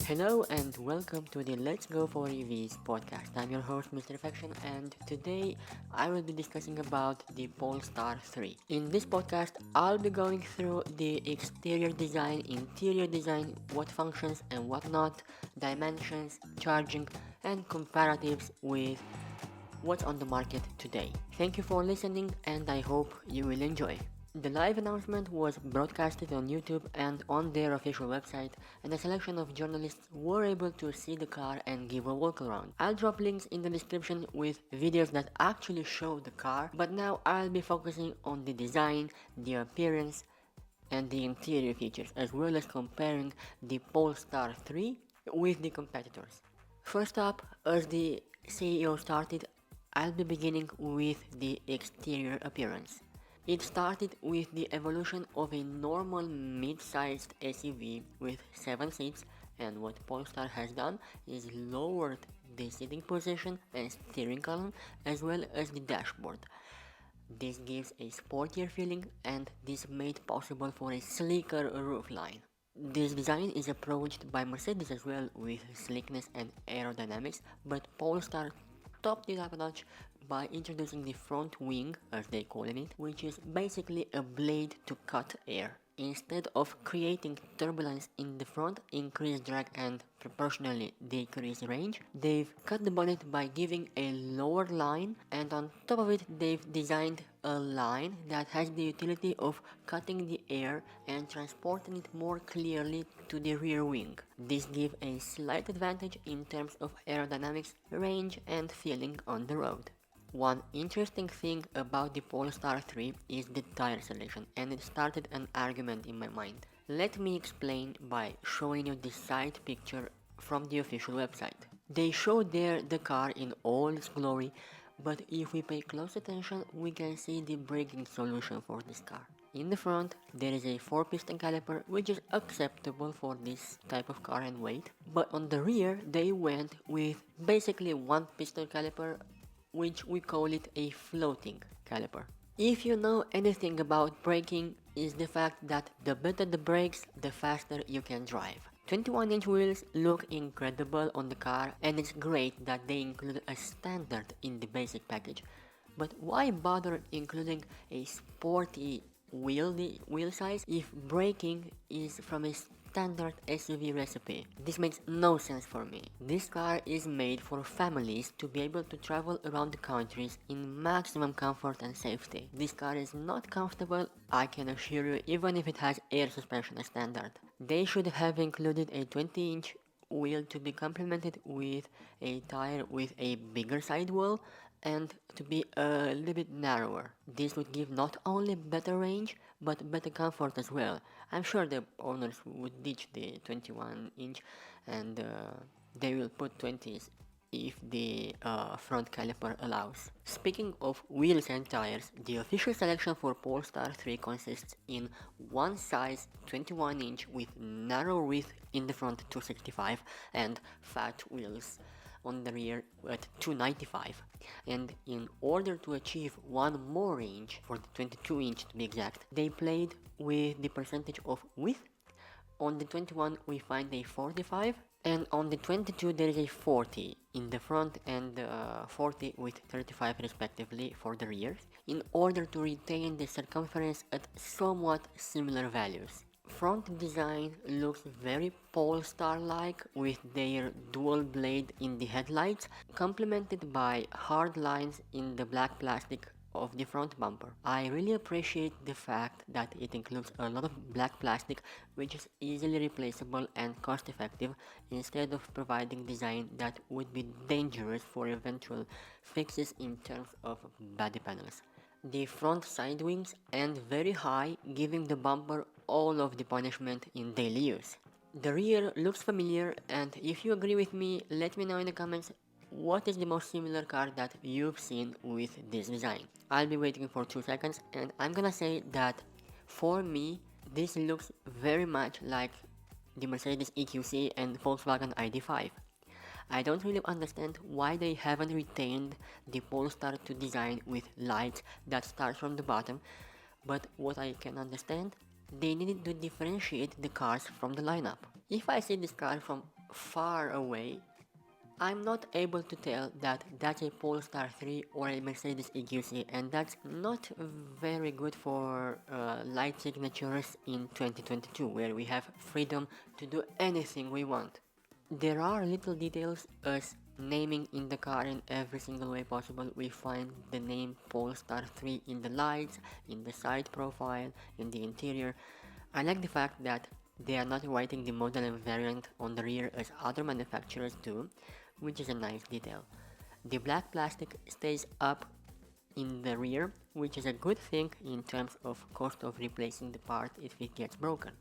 Hello and welcome to the Let's Go for EVs podcast. I'm your host Mr. Affection and today I will be discussing about the Polestar 3. In this podcast, I'll be going through the exterior design, interior design, what functions and what not, dimensions, charging and comparatives with what's on the market today. Thank you for listening and I hope you will enjoy. The live announcement was broadcasted on YouTube and on their official website, and a selection of journalists were able to see the car and give a walk around. I'll drop links in the description with videos that actually show the car, but now I'll be focusing on the design, the appearance, and the interior features, as well as comparing the Polestar 3 with the competitors. First up, as the CEO started, I'll be beginning with the exterior appearance. It started with the evolution of a normal mid-sized SUV with 7 seats, and what Polestar has done is lowered the seating position and steering column as well as the dashboard. This gives a sportier feeling and this made possible for a sleeker roofline. This design is approached by Mercedes as well with sleekness and aerodynamics, but Polestar topped it up a notch by introducing the front wing, as they call it, which is basically a blade to cut air. Instead of creating turbulence in the front, increase drag and proportionally decrease range, they've cut the bonnet by giving a lower line, and on top of it they've designed a line that has the utility of cutting the air and transporting it more clearly to the rear wing. This gives a slight advantage in terms of aerodynamics, range and feeling on the road. One interesting thing about the Polestar 3 is the tire selection, and it started an argument in my mind. Let me explain by showing you the side picture from the official website. They show there the car in all its glory, but if we pay close attention, we can see the braking solution for this car. In the front, there is a 4-piston caliper, which is acceptable for this type of car and weight, but on the rear, they went with basically 1-piston caliper, which we call it a floating caliper. If you know anything about braking, is the fact that the better the brakes, the faster you can drive. 21-inch wheels look incredible on the car, and it's great that they include a standard in the basic package. But why bother including a sporty wheel size if braking is from a standard SUV recipe? This makes no sense for me. This car is made for families to be able to travel around the countries in maximum comfort and safety. This car is not comfortable, I can assure you, even if it has air suspension as standard. They should have included a 20-inch wheel to be complemented with a tire with a bigger sidewall and to be a little bit narrower. This would give not only better range but better comfort as well. I'm sure the owners would ditch the 21-inch and they will put 20s if the front caliper allows. Speaking of wheels and tires, the official selection for Polestar 3 consists in one size 21-inch with narrow width in the front 265 and fat wheels on the rear at 295, and in order to achieve one more range, for the 22-inch to be exact, they played with the percentage of width. On the 21 we find a 45, and on the 22 there is a 40 in the front and 40 with 35 respectively for the rears, in order to retain the circumference at somewhat similar values. Front design looks very Polestar-like with their dual blade in the headlights, complemented by hard lines in the black plastic of the front bumper. I really appreciate the fact that it includes a lot of black plastic, which is easily replaceable and cost effective, instead of providing design that would be dangerous for eventual fixes in terms of body panels. The front side wings end very high, giving the bumper all of the punishment in daily use. The rear looks familiar, and if you agree with me, let me know in the comments what is the most similar car that you've seen with this design. I'll be waiting for 2 seconds, and I'm gonna say that for me, this looks very much like the Mercedes EQC and Volkswagen ID.5. I don't really understand why they haven't retained the Polestar 2 design with lights that start from the bottom, but what I can understand, they needed to differentiate the cars from the lineup. If I see this car from far away, I'm not able to tell that that's a Polestar 3 or a Mercedes EQC, and that's not very good for light signatures in 2022, where we have freedom to do anything we want. There are little details as naming in the car in every single way possible. We find the name Polestar 3 in the lights, in the side profile, in the interior. I like the fact that they are not writing the model and variant on the rear as other manufacturers do, which is a nice detail. The black plastic stays up in the rear, which is a good thing in terms of cost of replacing the part if it gets broken.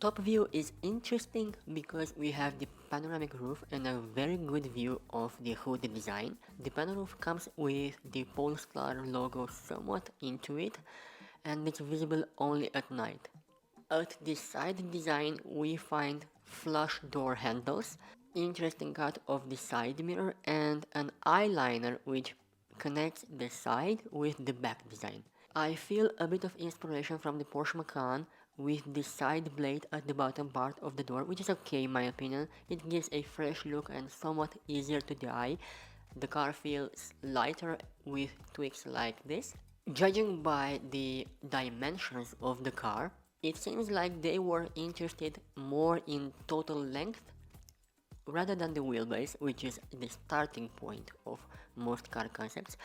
Top view is interesting because we have the panoramic roof and a very good view of the hood design. The panel roof comes with the Polestar logo somewhat into it, and it's visible only at night. At the side design we find flush door handles, interesting cut of the side mirror, and an eyeliner which connects the side with the back design. I feel a bit of inspiration from the Porsche Macan with the side blade at the bottom part of the door, which is okay in my opinion. It gives a fresh look and somewhat easier to the eye. The car feels lighter with tweaks like this. Judging by the dimensions of the car, it seems like they were interested more in total length rather than the wheelbase, which is the starting point of most car concepts.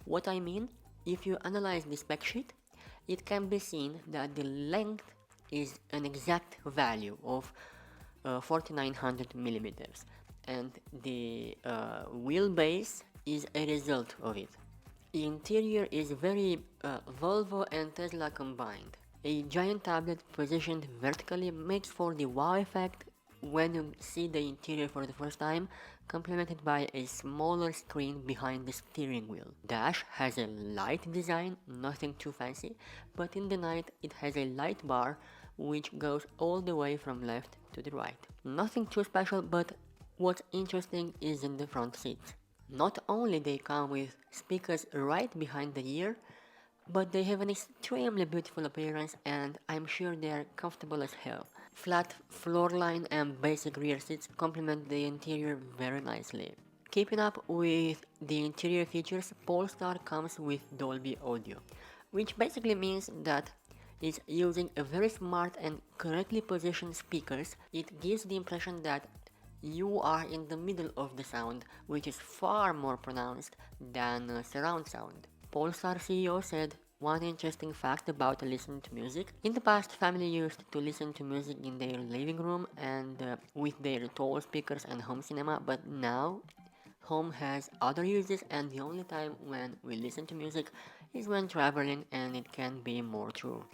What I mean, if you analyze the spec sheet, it can be seen that the length is an exact value of 4900 millimeters, and the wheelbase is a result of it. The interior is very Volvo and Tesla combined. A giant tablet positioned vertically makes for the wow effect when you see the interior for the first time, complemented by a smaller screen behind the steering wheel. Dash has a light design, nothing too fancy, but in the night it has a light bar which goes all the way from left to the right. Nothing too special, but what's interesting is in the front seats. Not only they come with speakers right behind the ear, but they have an extremely beautiful appearance and I'm sure they are comfortable as hell. Flat floorline and basic rear seats complement the interior very nicely. Keeping up with the interior features, Polestar comes with Dolby Audio, which basically means that it's using a very smart and correctly positioned speakers. It gives the impression that you are in the middle of the sound, which is far more pronounced than surround sound. Polestar CEO said one interesting fact about listening to music. In the past, family used to listen to music in their living room and with their tall speakers and home cinema, but now home has other uses and the only time when we listen to music is when traveling, and it can be more true.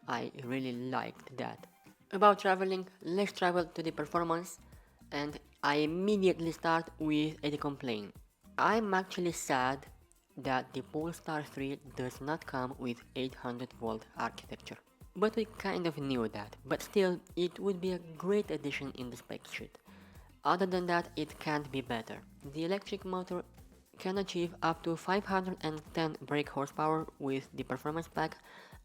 I really liked that. About traveling, let's travel to the performance, and I immediately start with a complaint. I'm actually sad that the Polestar 3 does not come with 800 volt architecture. But we kind of knew that, but still it would be a great addition in the spec sheet. Other than that, it can't be better. The electric motor can achieve up to 510 brake horsepower with the performance pack,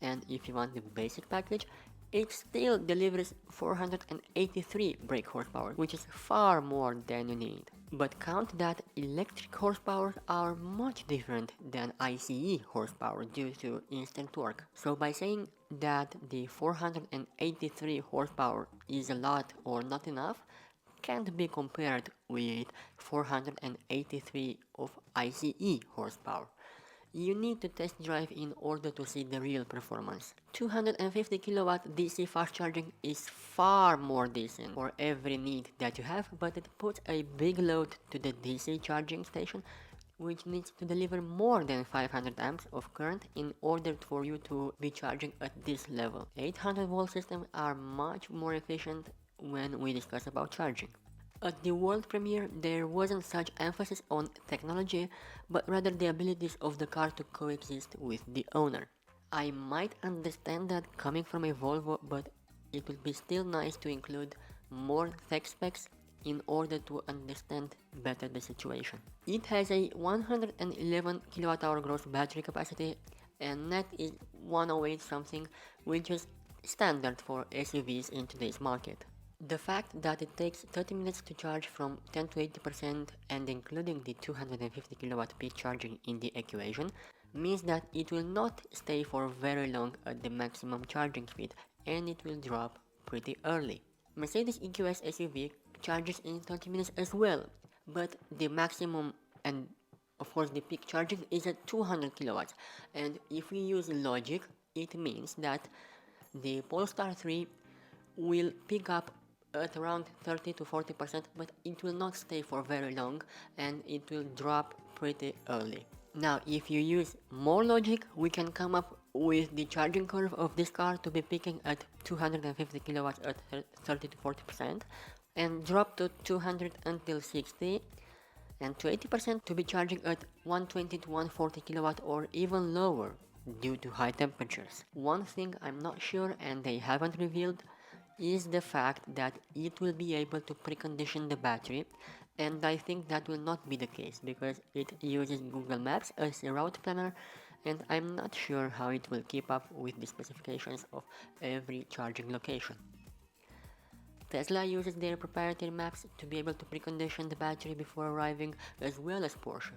and if you want the basic package, it still delivers 483 brake horsepower, which is far more than you need. But count that electric horsepower are much different than ICE horsepower due to instant torque. So by saying that the 483 horsepower is a lot or not enough, can't be compared with 483 of ICE horsepower. You need to test drive in order to see the real performance. 250 kilowatt DC fast charging is far more decent for every need that you have, but it puts a big load to the DC charging station, which needs to deliver more than 500 amps of current in order for you to be charging at this level. 800 volt systems are much more efficient when we discuss about charging. At the world premiere, there wasn't such emphasis on technology, but rather the abilities of the car to coexist with the owner. I might understand that coming from a Volvo, but it would be still nice to include more tech specs in order to understand better the situation. It has a 111 kWh gross battery capacity and net is 108 something, which is standard for SUVs in today's market. The fact that it takes 30 minutes to charge from 10 to 80% and including the 250 kilowatt peak charging in the equation means that it will not stay for very long at the maximum charging speed and it will drop pretty early. Mercedes EQS SUV charges in 30 minutes as well, but the maximum and of course the peak charging is at 200 kilowatts, and if we use logic it means that the Polestar 3 will pick up at around 30 to 40%, but it will not stay for very long and it will drop pretty early. Now, if you use more logic, we can come up with the charging curve of this car to be peaking at 250 kilowatts at 30 to 40% and drop to 200 until 60 and to 80% to be charging at 120 to 140 kilowatt or even lower due to high temperatures. One thing I'm not sure and they haven't revealed is the fact that it will be able to precondition the battery, and I think that will not be the case because it uses Google Maps as a route planner and I'm not sure how it will keep up with the specifications of every charging location. Tesla uses their proprietary maps to be able to precondition the battery before arriving, as well as Porsche.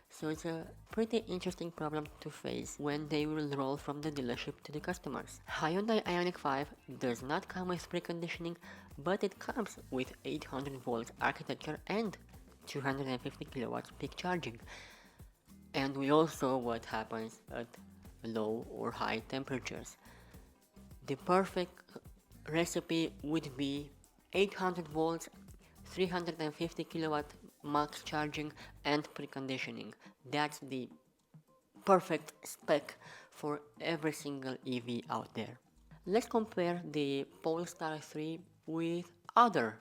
So it's a pretty interesting problem to face when they will roll from the dealership to the customers. Hyundai Ioniq 5 does not come with preconditioning, but it comes with 800 volts architecture and 250 kilowatts peak charging. And we all saw what happens at low or high temperatures. The perfect recipe would be 800 volts, 350 kilowatt max charging and preconditioning. That's the perfect spec for every single EV out there. Let's compare the Polestar 3 with other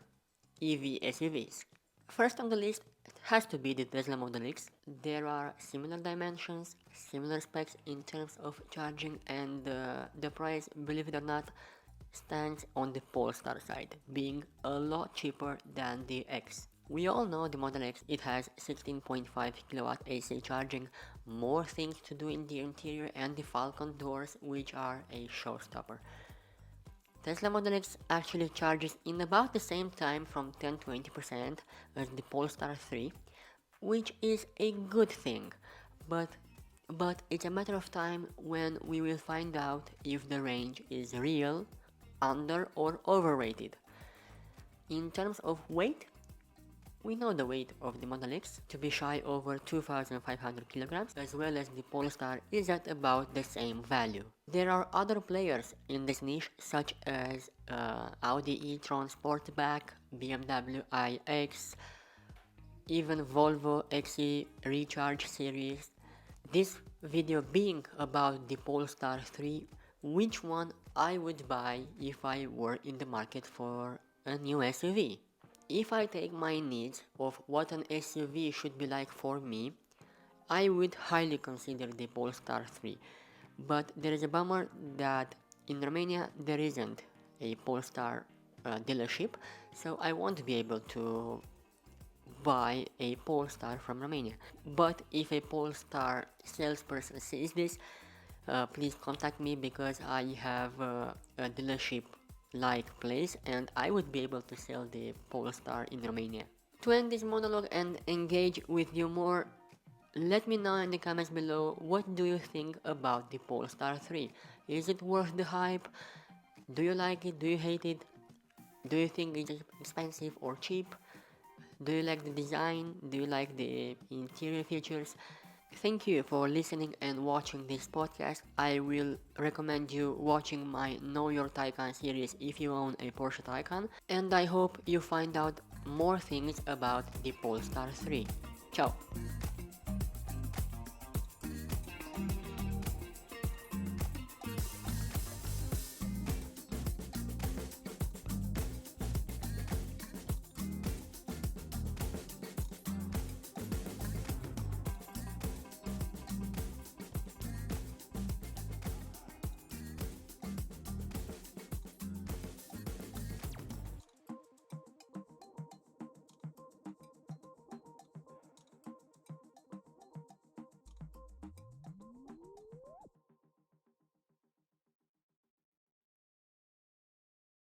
EV SUVs. First on the list has to be the Tesla Model X. There are similar dimensions, similar specs in terms of charging, and the price, believe it or not, stands on the Polestar side, being a lot cheaper than the X. We all know the Model X, it has 16.5 kilowatt AC charging, more things to do in the interior, and the Falcon doors, which are a showstopper. Tesla Model X actually charges in about the same time from 10 to 20% as the Polestar 3, which is a good thing, but it's a matter of time when we will find out if the range is real, under or overrated. In terms of weight, we know the weight of the Model X to be shy over 2,500 kilograms, as well as the Polestar is at about the same value. There are other players in this niche such as Audi e-tron Sportback, BMW iX, even Volvo XE Recharge series. This video being about the Polestar 3, which one I would buy if I were in the market for a new SUV. If I take my needs of what an SUV should be like for me, I would highly consider the Polestar 3. But there is a bummer that in Romania there isn't a Polestar dealership, so I won't be able to buy a Polestar from Romania. But if a Polestar salesperson sees this, please contact me because I have a dealership like place and I would be able to sell the Polestar in Romania. To end this monologue and engage with you more, let me know in the comments below what do you think about the Polestar 3. Is it worth the hype? Do you like it? Do you hate it? Do you think it's expensive or cheap? Do you like the design? Do you like the interior features? Thank you for listening and watching this podcast. I will recommend you watching my Know Your Taycan series if you own a Porsche Taycan, and I hope you find out more things about the Polestar 3. Ciao!